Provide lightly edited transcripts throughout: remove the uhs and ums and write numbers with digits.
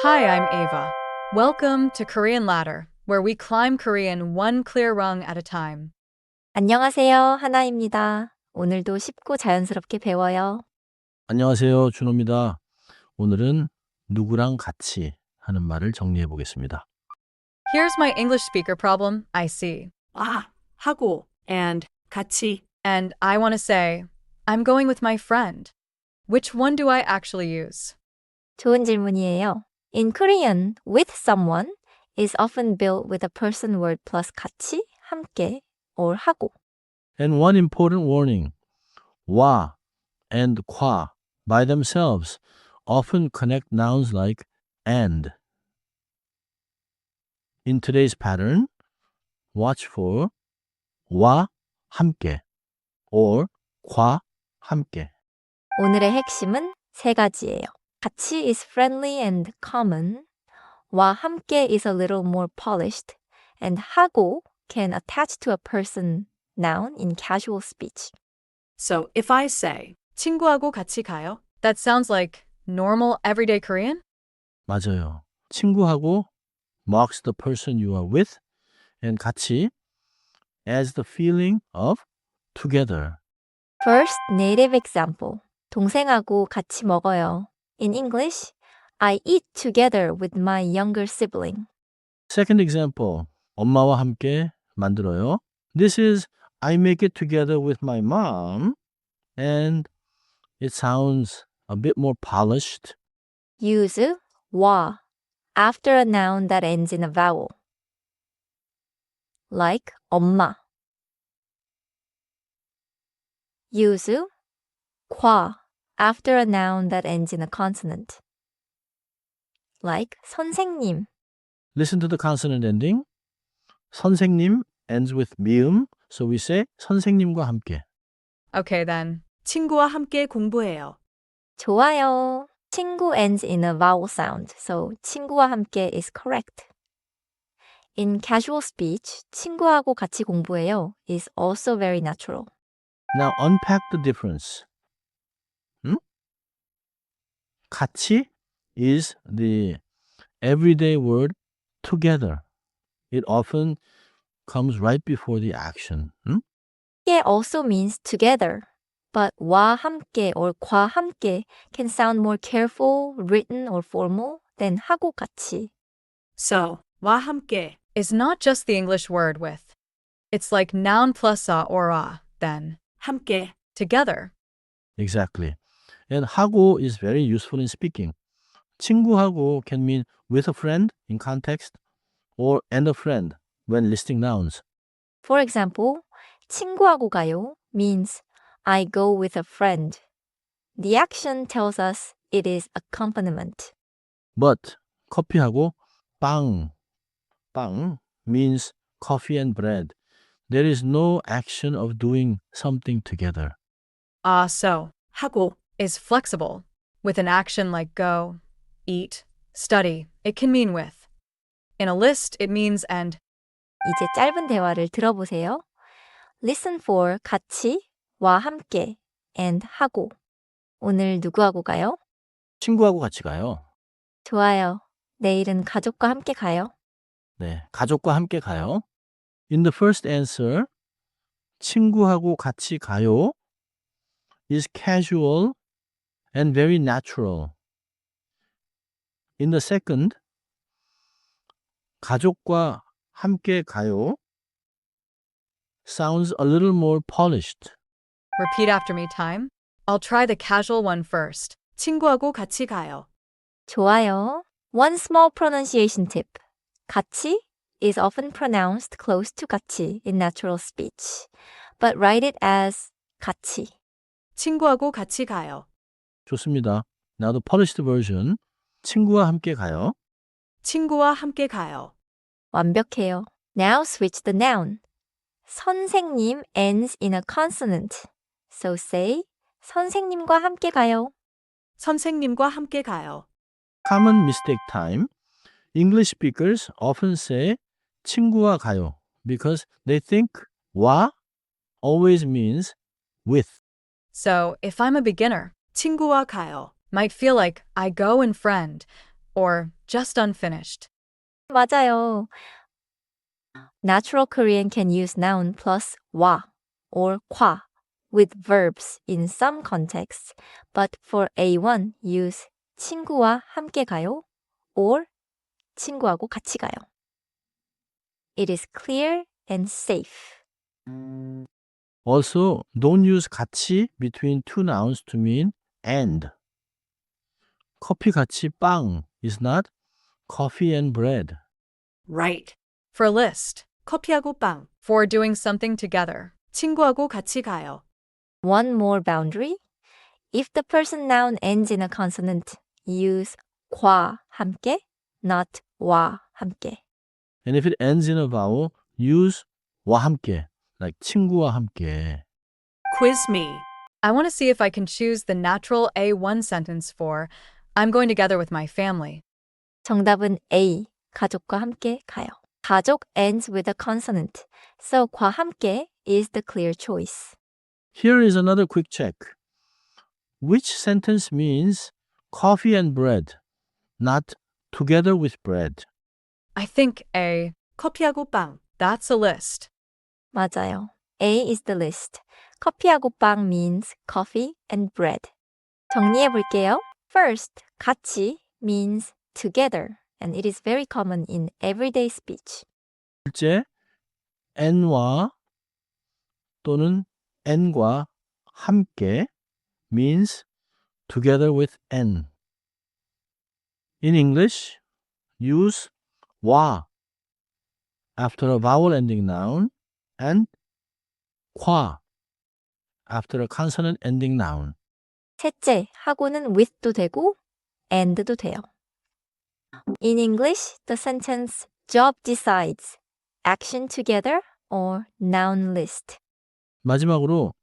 Hi, I'm Ava. Welcome to Korean Ladder, where we climb Korean one clear rung at a time. 안녕하세요. 하나입니다. 오늘도 쉽고 자연스럽게 배워요. 안녕하세요. 준호입니다. 오늘은 누구랑 같이 하는 말을 정리해 보겠습니다. Here's my English speaker problem, I see. 하고 and 같이. And I want to say, I'm going with my friend. Which one do I actually use? 좋은 질문이에요. In Korean, with someone is often built with a person word plus 같이, 함께, or 하고. And one important warning. 와 and 과 by themselves often connect nouns like and. In today's pattern, watch for 와 함께 or 과 함께. 오늘의 핵심은 세 가지예요. 같이 is friendly and common. 와 함께 is a little more polished. And 하고 can attach to a person noun in casual speech. So if I say, 친구하고 같이 가요? That sounds like normal everyday Korean? 맞아요. 친구하고 marks the person you are with and 같이 as the feeling of together. First, native example. 동생하고 같이 먹어요. In English, I eat together with my younger sibling. Second example, 엄마와 함께 만들어요. This is I make it together with my mom and it sounds a bit more polished. Use 와 after a noun that ends in a vowel. Like 엄마. Use 과 after a noun that ends in a consonant. Like 선생님. Listen to the consonant ending. 선생님 ends with 미음, so we say 선생님과 함께. Okay then. 친구와 함께 공부해요. 좋아요. 친구 ends in a vowel sound, so 친구와 함께 is correct. In casual speech, 친구하고 같이 공부해요 is also very natural. Now unpack the difference. 같이 is the everyday word together. It often comes right before the action. 함께 also means together, but 와 함께 or 과 함께 can sound more careful, written, or formal than 하고 같이. So, 와 함께. Is not just the English word with. It's like noun plus a or a, then. 함께. Together. Exactly. And 하고 is very useful in speaking. 친구하고 can mean with a friend in context or and a friend when listing nouns. For example, 친구하고 가요 means I go with a friend. The action tells us it is accompaniment. But 커피하고 빵 means coffee and bread. There is no action of doing something together. So, 하고. is flexible. With an action like go, eat, study, it can mean with. In a list, it means and. 이제 짧은 대화를 들어보세요. Listen for 같이, 와 함께, and 하고. 오늘 누구하고 가요? 친구하고 같이 가요. 좋아요. 내일은 가족과 함께 가요. 네, 가족과 함께 가요. In the first answer, 친구하고 같이 가요 is casual and very natural. In the second, 가족과 함께 가요 sounds a little more polished. Repeat after me time. I'll try the casual one first. 친구하고 같이 가요. 좋아요. One small pronunciation tip. 같이 is often pronounced close to 같이 in natural speech, but write it as 같이. 친구하고 같이 가요. 좋습니다. Now the polished version. 친구와 함께 가요. 친구와 함께 가요. 완벽해요. Now switch the noun. 선생님 ends in a consonant. So say 선생님과 함께 가요. 선생님과 함께 가요. Common mistake time. English speakers often say 친구와 가요 because they think 와 always means with. So, if I'm a beginner, 친구와 가요. might feel like I go and friend, or just unfinished. 맞아요. Natural Korean can use noun plus 와 or 과 with verbs in some contexts, but for A1 use 친구와 함께 가요 or 친구하고 같이 가요. It is clear and safe. Also, don't use 같이 between two nouns to mean and. 커피 같이 빵 is not coffee and bread. Right. For a list, 커피하고 빵. For doing something together. 친구하고 같이 가요. One more boundary. If the person noun ends in a consonant, use 과 함께, not 와 함께. And if it ends in a vowel, use 와 함께, like 친구와 함께. Quiz me. I want to see if I can choose the natural A1 sentence for I'm going together with my family. 정답은 A. 가족과 함께 가요. 가족 ends with a consonant, so 과 함께 is the clear choice. Here is another quick check. Which sentence means coffee and bread, not together with bread? I think A. 커피하고 빵. That's a list. 맞아요. A is the list. 커피하고 빵 means coffee and bread. 정리해 볼게요. First, 같이 means together, and it is very common in everyday speech. 둘째, n와 또는 n과 함께 means together with n. In English, use 와 after a vowel ending noun and 과 after a consonant ending noun. 셋째, 하고는 with도 되고 and도 돼요. In English, the sentence job decides action together or noun list. 마지막으로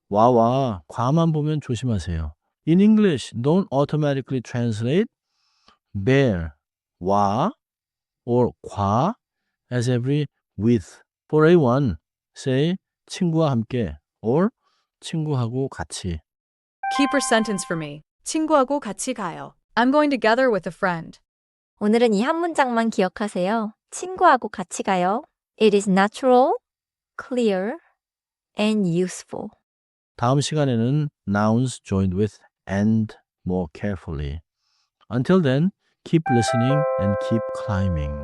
와와 과만 보면 조심하세요. In English, don't automatically translate bear, 와 or 과 as every with. For A1, say 친구와 함께 or 친구하고 같이. Keep her sentence for me. 친구하고 같이 가요. I'm going together with a friend. 오늘은 이 한 문장만 기억하세요. 친구하고 같이 가요. It is natural, clear, and useful. 다음 시간에는 nouns joined with and more carefully. Until then, keep listening and keep climbing.